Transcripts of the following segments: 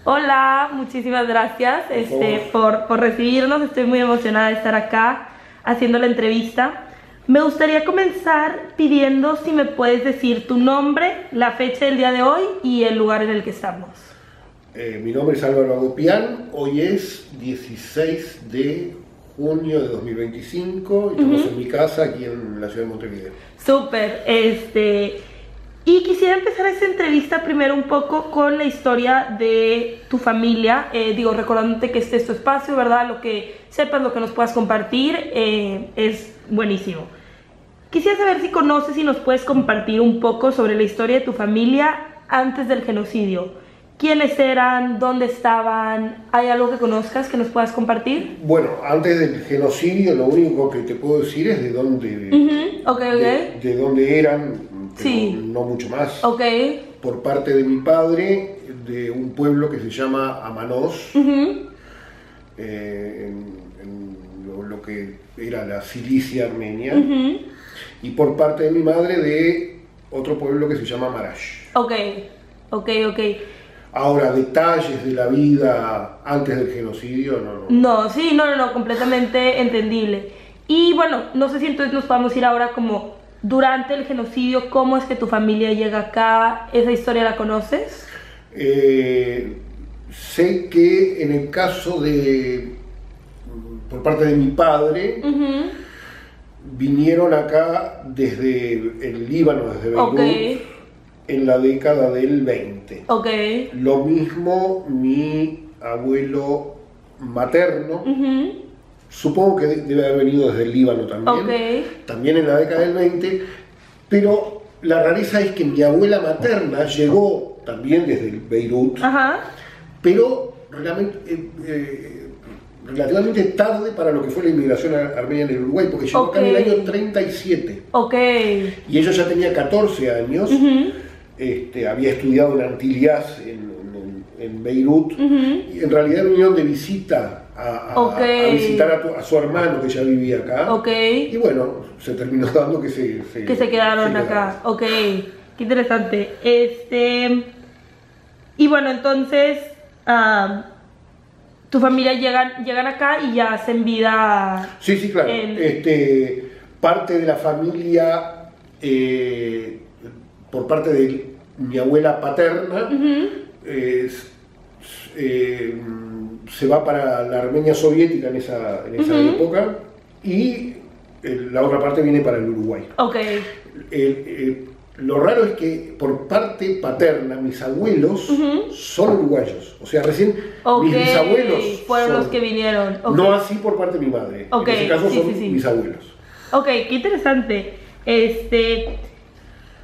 Hola, muchísimas gracias por recibirnos. Estoy muy emocionada de estar acá haciendo la entrevista. Me gustaría comenzar pidiendo si me puedes decir tu nombre, la fecha del día de hoy y el lugar en el que estamos. Mi nombre es Álvaro Agopián, hoy es 16 de junio de 2025 y estamos en mi casa aquí en la ciudad de Montevideo. Súper, y quisiera empezar esta entrevista primero un poco con la historia de tu familia, recordándote que este es tu espacio, ¿verdad? Lo que sepas, lo que nos puedas compartir, es buenísimo. Quisiera saber si conoces y nos puedes compartir un poco sobre la historia de tu familia antes del genocidio. ¿Quiénes eran? ¿Dónde estaban? ¿Hay algo que conozcas que nos puedas compartir? Bueno, antes del genocidio lo único que te puedo decir es de dónde, de dónde eran, pero sí, no mucho más. Okay. Por parte de mi padre, de un pueblo que se llama Amanos, en lo que era la Cilicia armenia, y por parte de mi madre de otro pueblo que se llama Marash. Ok. Ahora, detalles de la vida antes del genocidio, No, completamente entendible. Y bueno, no sé si entonces nos podemos ir ahora como durante el genocidio, ¿cómo es que tu familia llega acá? ¿Esa historia la conoces? Sé que en el caso de, por parte de mi padre, vinieron acá desde el Líbano, desde Beirut, en la década del 20. Lo mismo mi abuelo materno, supongo que debe haber venido desde el Líbano también, también en la década del 20, pero la rareza es que mi abuela materna llegó también desde el Beirut, pero relativamente tarde para lo que fue la inmigración armenia en el Uruguay, porque llegó acá en el año 37. Y ella ya tenía 14 años. Había estudiado en Antilias, en Beirut, y en realidad vinieron de visita a visitar a su hermano que ya vivía acá. Y bueno, se terminó dando que se quedaron acá. Qué interesante. Y bueno, entonces tu familia llegan acá y ya hacen vida. Sí, claro. Parte de la familia, por parte de mi abuela paterna, se va para la Armenia soviética en esa época, y la otra parte viene para el Uruguay. Lo raro es que por parte paterna mis abuelos son uruguayos, o sea, recién mis bisabuelos fueron los que vinieron. No así por parte de mi madre, en ese caso son mis abuelos. Qué interesante.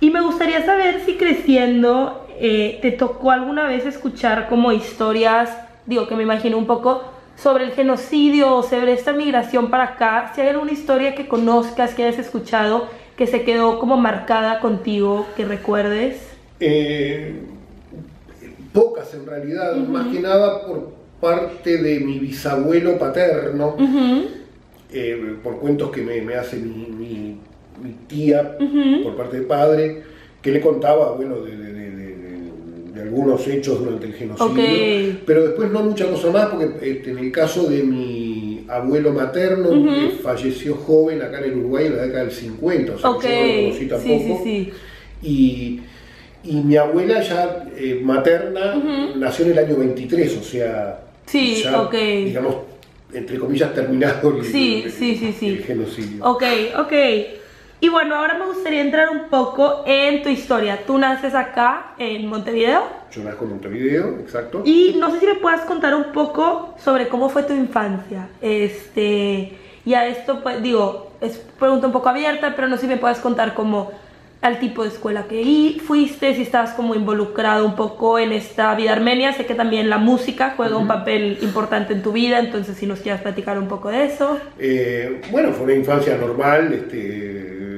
Y me gustaría saber si creciendo te tocó alguna vez escuchar como historias, que me imagino un poco, sobre el genocidio o sobre esta migración para acá. Si hay alguna historia que conozcas, que hayas escuchado, que se quedó como marcada contigo, que recuerdes. Pocas en realidad, más que nada por parte de mi bisabuelo paterno, por cuentos que me hace mi tía, por parte de padre, que le contaba, bueno, de algunos hechos durante el genocidio, pero después no mucha cosa más, porque en el caso de mi abuelo materno, que falleció joven acá en el Uruguay en la década del 50, o sea, yo no lo conocí tampoco, y mi abuela ya materna nació en el año 23, o sea, ya, digamos, entre comillas, terminado el genocidio. Y bueno, ahora me gustaría entrar un poco en tu historia. Tú naces acá en Montevideo. Yo nazco en Montevideo, exacto. Y no sé si me puedas contar un poco sobre cómo fue tu infancia. Y a esto, pues, es pregunta un poco abierta, pero no sé si me puedes contar como al tipo de escuela que fuiste, si estabas como involucrado un poco en esta vida armenia. Sé que también la música juega un papel importante en tu vida, entonces si nos quieres platicar un poco de eso. Bueno, fue una infancia normal,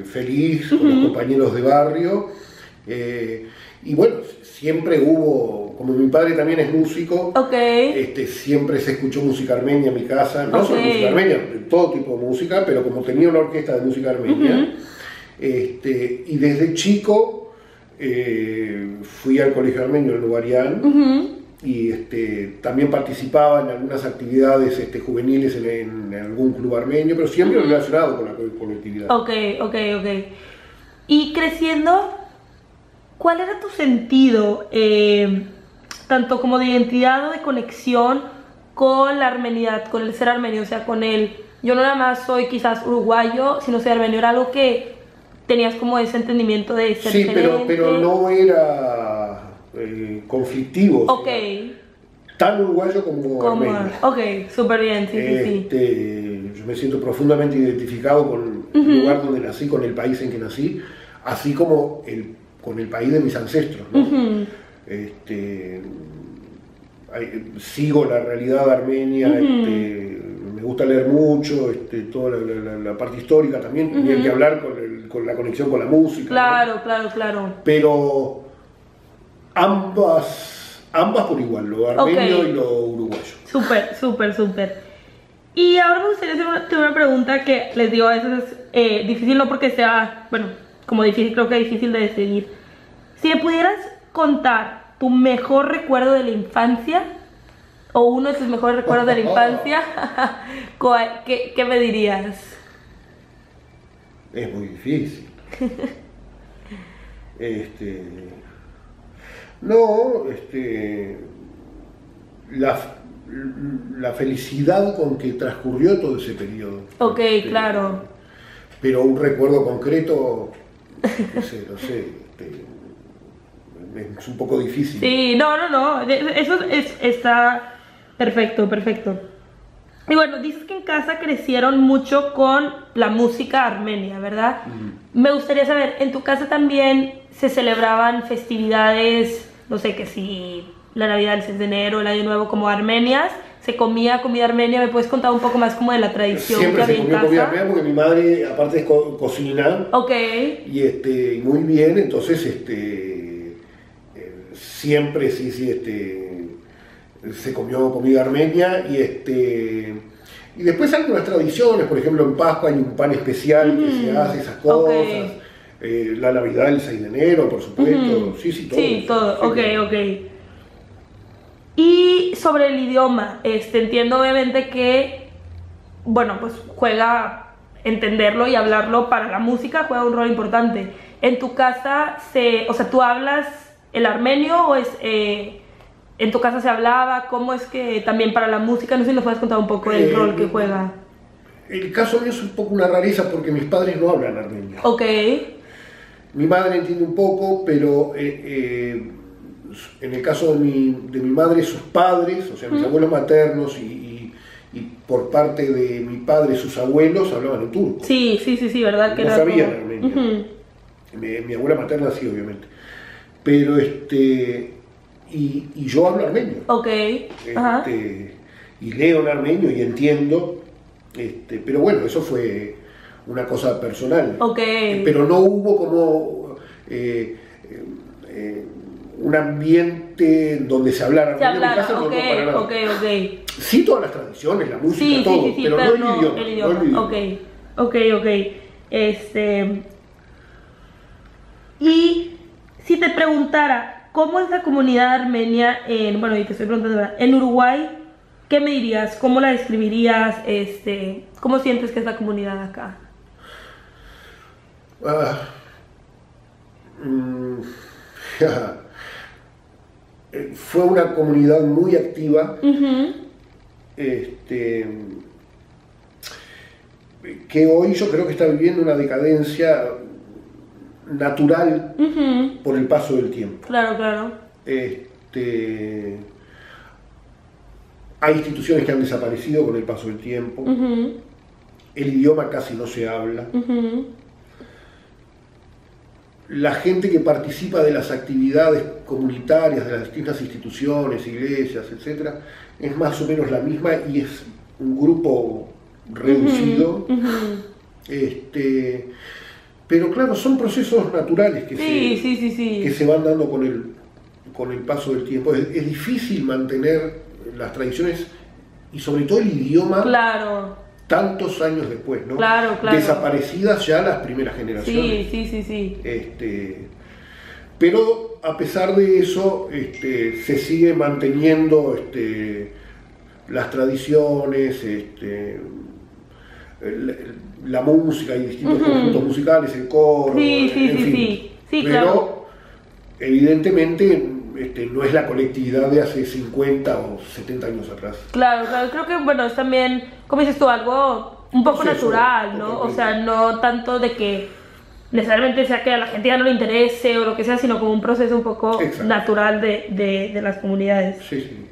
feliz, con los compañeros de barrio, y bueno, siempre hubo, como mi padre también es músico, siempre se escuchó música armenia en mi casa, no solo música armenia, todo tipo de música, pero como tenía una orquesta de música armenia, y desde chico fui al colegio armenio en Lugarián, y también participaba en algunas actividades juveniles en algún club armenio, pero siempre relacionado con la colectividad. Ok. Y creciendo, ¿cuál era tu sentido, tanto como de identidad o de conexión con la armenidad, con el ser armenio? O sea, con el, yo no nada más soy quizás uruguayo, sino soy armenio, ¿era algo que tenías como ese entendimiento de ser diferente? pero no era conflictivo. Ok. Tan uruguayo como armenio. Ok, súper bien, sí. Yo me siento profundamente identificado con el lugar donde nací, con el país en que nací, así como con el país de mis ancestros, ¿no? Sigo la realidad armenia, me gusta leer mucho, toda la parte histórica también, tenía que hablar con la conexión con la música. Claro, ¿no? claro. Pero ambas por igual, lo armenio y lo uruguayo. Súper. Y ahora me gustaría hacer una pregunta que les digo, a veces es difícil, no porque sea, bueno, como difícil, creo que es difícil de decidir. Si me pudieras contar tu mejor recuerdo de la infancia, o uno de tus mejores recuerdos de la infancia, ¿qué me dirías? Es muy difícil. La felicidad con que transcurrió todo ese periodo. Ok, claro. Pero un recuerdo concreto, no sé, es un poco difícil. Sí, no, eso está perfecto. Y bueno, dices que en casa crecieron mucho con la música armenia, ¿verdad? Me gustaría saber, ¿en tu casa también se celebraban festividades, no sé, que si la Navidad, el 6 de enero, el Año Nuevo, como armenias? ¿Se comía comida armenia? ¿Me puedes contar un poco más como de la tradición Siempre que había en casa? Siempre se comía comida armenia porque mi madre, aparte, es cocina. Ok. Y muy bien, entonces, siempre, sí, se comió comida armenia y después algunas tradiciones, por ejemplo en Pascua hay un pan especial que se hace, esas cosas, la Navidad el 6 de enero, por supuesto, sí, todo. Ok. Y sobre el idioma, entiendo obviamente que, bueno, pues entenderlo y hablarlo para la música juega un rol importante. En tu casa, o sea, ¿tú hablas el armenio o en tu casa se hablaba? ¿Cómo es que también para la música? No sé si nos puedes contar un poco del rol que juega. El caso mío es un poco una rareza porque mis padres no hablan armenio. Ok. Mi madre entiende un poco, pero en el caso de mi madre, sus padres, o sea, mis abuelos maternos y por parte de mi padre, sus abuelos hablaban en turco. Sí, ¿verdad? Que no sabían armenio. Mi abuela materna sí, obviamente. Pero y yo hablo armenio. Ok. Y leo en armenio y entiendo, pero bueno, eso fue una cosa personal. Ok. Pero no hubo como un ambiente donde se hablara armenio. Ok. Sí, todas las tradiciones, la música, todo, pero no el idioma. Ok. Y si te preguntara, ¿cómo es la comunidad armenia bueno, y te estoy preguntando ahora, en Uruguay, qué me dirías? ¿Cómo la describirías? ¿Cómo sientes que es la comunidad acá? Fue una comunidad muy activa, que hoy yo creo que está viviendo una decadencia natural por el paso del tiempo. Claro. Hay instituciones que han desaparecido con el paso del tiempo. El idioma casi no se habla. La gente que participa de las actividades comunitarias de las distintas instituciones, iglesias, etc., es más o menos la misma y es un grupo reducido. Pero claro, son procesos naturales que se van dando con el paso del tiempo. Es difícil mantener las tradiciones y sobre todo el idioma tantos años después, ¿no? Claro. Desaparecidas ya las primeras generaciones. Sí. Pero a pesar de eso, se sigue manteniendo las tradiciones, la música, hay distintos conjuntos musicales, el coro, Sí, en fin. sí, Pero claro. evidentemente no es la colectividad de hace 50 o 70 años atrás. Claro, creo que bueno, es también, como dices tú, algo un poco Proceso, natural, ¿no? O totalmente. sea, no tanto de que necesariamente sea que a la gente ya no le interese o lo que sea, sino como un proceso un poco Exacto. natural de las comunidades. Sí, sí.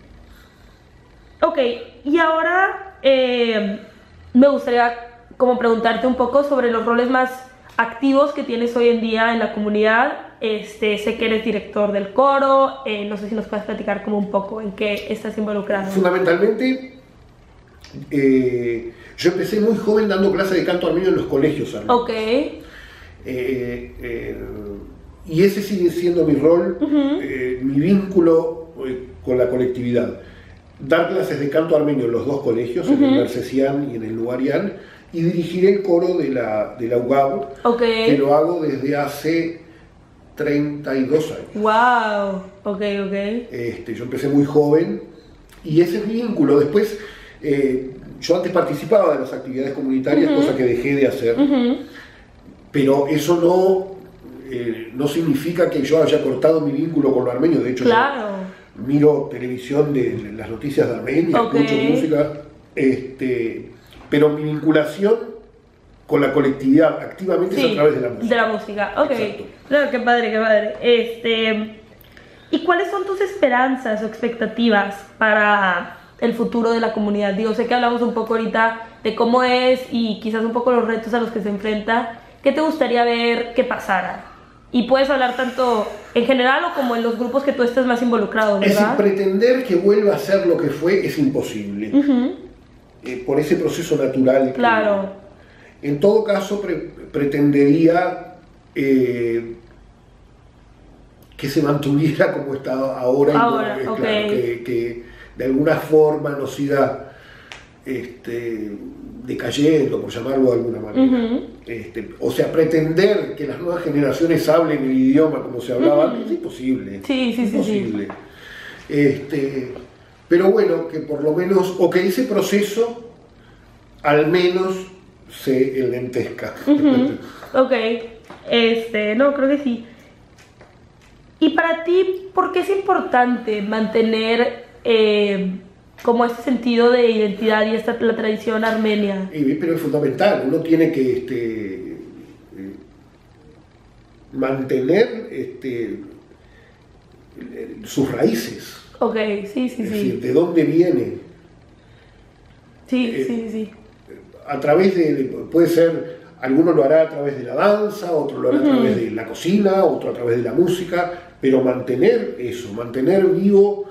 Ok, y ahora me gustaría como preguntarte un poco sobre los roles más activos que tienes hoy en día en la comunidad. Sé que eres director del coro, no sé si nos puedes platicar como un poco en qué estás involucrado. Fundamentalmente, yo empecé muy joven dando clases de canto armenio en los colegios armenios. Ok, Y ese sigue siendo mi rol, mi vínculo con la colectividad. Dar clases de canto armenio en los dos colegios, en el Mercesián y en el Lugarián, y dirigir el coro de la UGAB, ok. que lo hago desde hace 32 años. Wow, ok. Yo empecé muy joven y ese es mi vínculo. Después, yo antes participaba de las actividades comunitarias, cosa que dejé de hacer, pero eso no significa que yo haya cortado mi vínculo con lo armenio. De hecho, Claro. yo miro televisión de las noticias de Armenia, Ok. escucho música, pero mi vinculación con la colectividad activamente es a través de la música. De la música, ok. Exacto. Claro, qué padre. ¿Y cuáles son tus esperanzas o expectativas para el futuro de la comunidad? Digo, sé que hablamos un poco ahorita de cómo es y quizás un poco los retos a los que se enfrenta. ¿Qué te gustaría ver que pasara? Y puedes hablar tanto en general o como en los grupos que tú estés más involucrado, Es decir, ¿verdad? pretender que vuelva a ser lo que fue es imposible. Por ese proceso natural. Claro. En todo caso, pretendería que se mantuviera como está ahora, Ahora, y no, ok. claro, que de alguna forma no siga decayendo, por llamarlo de alguna manera. O sea, pretender que las nuevas generaciones hablen el idioma como se hablaba antes es imposible. Sí. Imposible. Pero bueno, que por lo menos, o que ese proceso al menos se enlentezca. Ok, no, creo que sí. Y para ti, ¿por qué es importante mantener como este sentido de identidad y la tradición armenia? Pero es fundamental, uno tiene que mantener sus raíces. Ok, sí. Es decir, ¿de dónde viene? Sí. A través puede ser, alguno lo hará a través de la danza, otro lo hará a través de la cocina, otro a través de la música, pero mantener eso, mantener vivo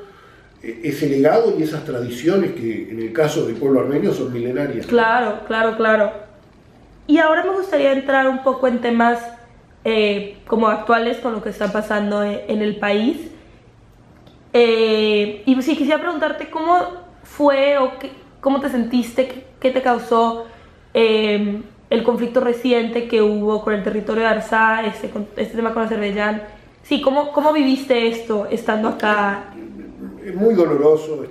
ese legado y esas tradiciones que en el caso del pueblo armenio son milenarias. Claro. Y ahora me gustaría entrar un poco en temas como actuales con lo que está pasando en el país. Y sí, quisiera preguntarte cómo fue o cómo te sentiste, qué te causó el conflicto reciente que hubo con el territorio de Arsá, este tema con Azerbaiyán. Sí, ¿cómo viviste esto estando acá? Es muy doloroso,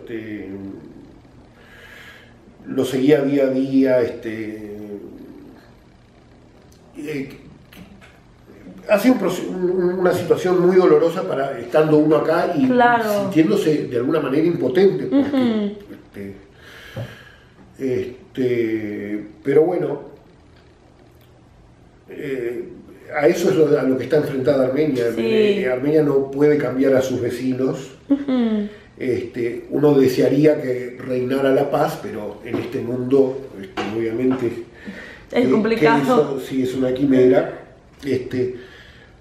lo seguía día a día, ha sido una situación muy dolorosa para estando uno acá y Claro. sintiéndose de alguna manera impotente, pero bueno, a eso es a lo que está enfrentada Armenia. Sí. Armenia no puede cambiar a sus vecinos. Uno desearía que reinara la paz, pero en este mundo obviamente Es complicado. eso sí es una quimera.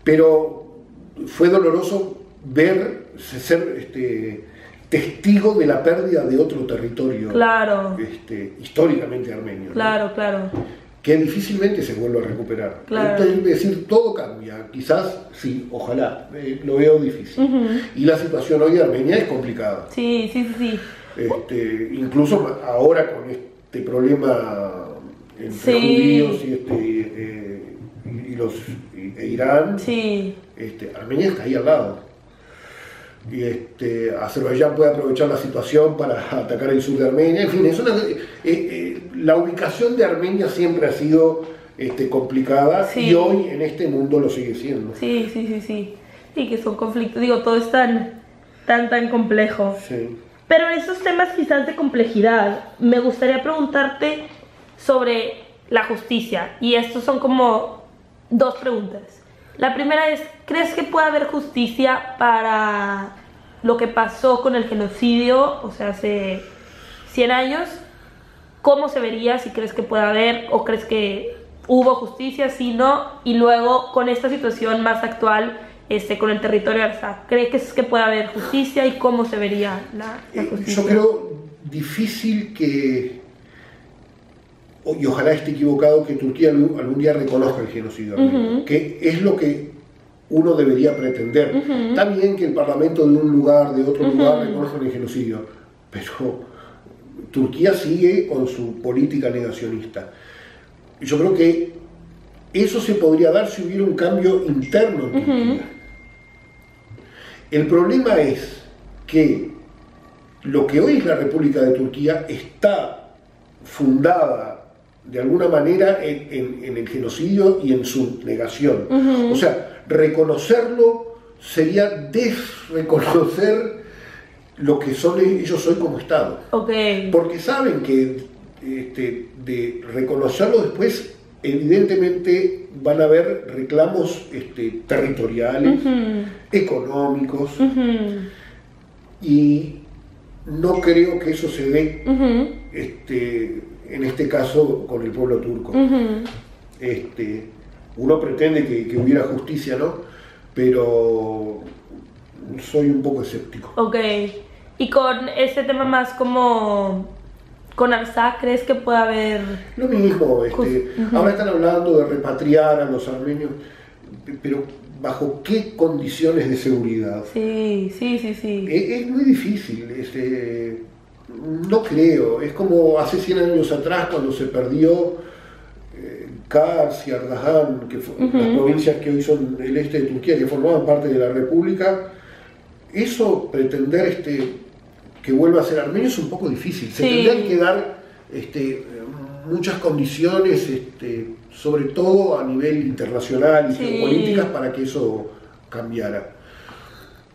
Pero fue doloroso ser testigo de la pérdida de otro territorio, Claro. históricamente armenio, ¿no? Claro. Que difícilmente se vuelve a recuperar. Claro. Es decir, todo cambia, quizás sí, ojalá, lo veo difícil. Y la situación hoy de Armenia es complicada. Sí. Incluso ahora con este problema entre judíos y e Irán, Sí. Armenia está ahí al lado. Y Azerbaiyán puede aprovechar la situación para atacar el sur de Armenia. En fin, la ubicación de Armenia siempre ha sido complicada, Sí. y hoy en este mundo lo sigue siendo. Sí, sí, sí, sí. Sí, que son conflictos. Digo, todo es tan complejo. Sí. Pero en esos temas quizás de complejidad, me gustaría preguntarte sobre la justicia. Y estos son como dos preguntas. La primera es, ¿crees que puede haber justicia para lo que pasó con el genocidio, o sea, hace 100 años? ¿Cómo se vería? Si crees que puede haber, o crees que hubo justicia, si no, y luego con esta situación más actual, con el territorio Artsaj, ¿crees que puede haber justicia y cómo se vería la justicia? Yo creo difícil y ojalá esté equivocado, que Turquía algún día reconozca el genocidio armenio, que es lo que uno debería pretender. Está bien que el parlamento de un lugar, de otro lugar, reconozca el genocidio, pero Turquía sigue con su política negacionista. Yo creo que eso se podría dar si hubiera un cambio interno en Turquía. El problema es que lo que hoy es la República de Turquía está fundada de alguna manera en el genocidio y en su negación. O sea, reconocerlo sería desreconocer lo que son ellos hoy como Estado. Okay. Porque saben que de reconocerlo después, evidentemente van a haber reclamos territoriales, económicos, y no creo que eso se dé en este caso con el pueblo turco. Uno pretende que hubiera justicia, ¿no? Pero soy un poco escéptico. Ok. Y con este tema más como con Artsaj, ¿crees que puede haber...? Lo mismo, ahora están hablando de repatriar a los armenios, pero ¿bajo qué condiciones de seguridad? Sí, sí, sí, sí. Es muy difícil, no creo. Es como hace 100 años atrás, cuando se perdió Kars y Ardahan, que las provincias que hoy son el este de Turquía, que formaban parte de la República. Eso, pretender que vuelva a ser armenio es un poco difícil. Se tendrían que dar muchas condiciones, sobre todo a nivel internacional y geopolíticas, para que eso cambiara.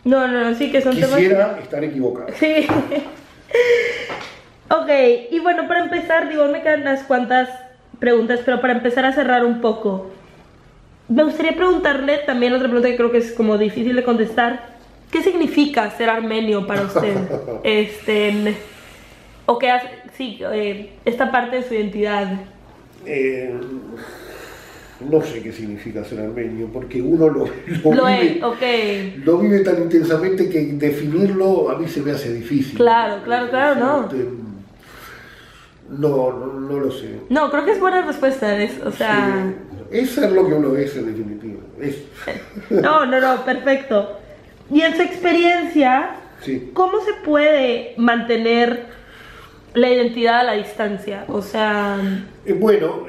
No, sí que son Quisiera estar equivocado. Sí. Ok, y bueno, para empezar, digo, me quedan unas cuantas preguntas, pero para empezar a cerrar un poco, me gustaría preguntarle también otra pregunta que creo que es como difícil de contestar. ¿Qué significa ser armenio para usted? ¿O qué hace? Sí, esta parte de su identidad. No sé qué significa ser armenio, porque uno lo vive tan intensamente que definirlo a mí se me hace difícil. Claro, no. No lo sé. No, creo que es buena respuesta, o sea... Sí, es ser lo que uno es, en definitiva. No, perfecto. Y en su experiencia, ¿cómo se puede mantener la identidad a la distancia? O sea... Bueno,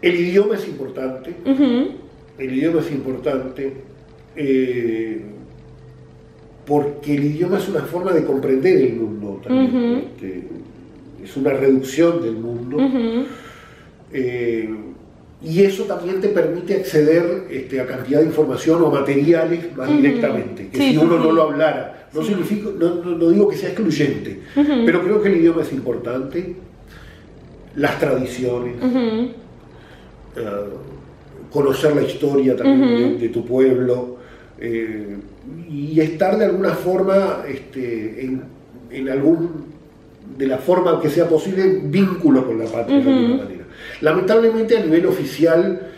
el idioma es importante. El idioma es importante porque el idioma es una forma de comprender el mundo también. Es una reducción del mundo. Y eso también te permite acceder a cantidad de información o materiales más directamente, que si uno no lo hablara. No significa, no digo que sea excluyente, pero creo que el idioma es importante, las tradiciones, conocer la historia también de tu pueblo, y estar de alguna forma, de la forma que sea posible, en vínculo con la patria de alguna manera. Lamentablemente, a nivel oficial,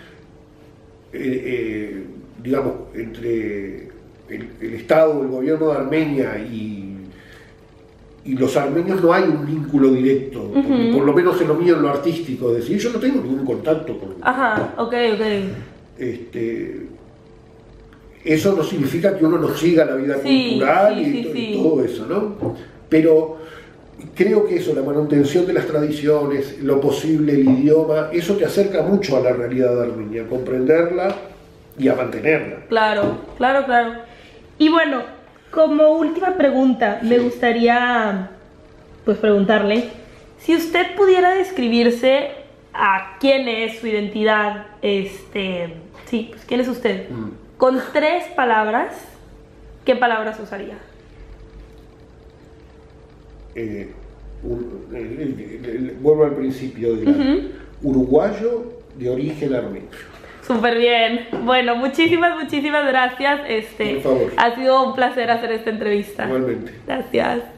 digamos, entre el Estado, el gobierno de Armenia y los armenios no hay un vínculo directo, por lo menos en lo mío, en lo artístico, es decir, yo no tengo ningún contacto con... Ok. Eso no significa que uno no siga la vida cultural y todo eso, ¿no? Pero creo que eso, la manutención de las tradiciones, lo posible, el idioma, eso te acerca mucho a la realidad de Armenia, a comprenderla y a mantenerla. Claro, claro, claro. Y bueno, como última pregunta, me gustaría pues preguntarle, si usted pudiera describirse a quién es, su identidad, sí, pues quién es usted, con 3 palabras, ¿qué palabras usaría? Vuelvo al principio, uruguayo de origen armenio. Súper bien. Bueno, muchísimas gracias. Por favor. Ha sido un placer hacer esta entrevista. Igualmente. Gracias.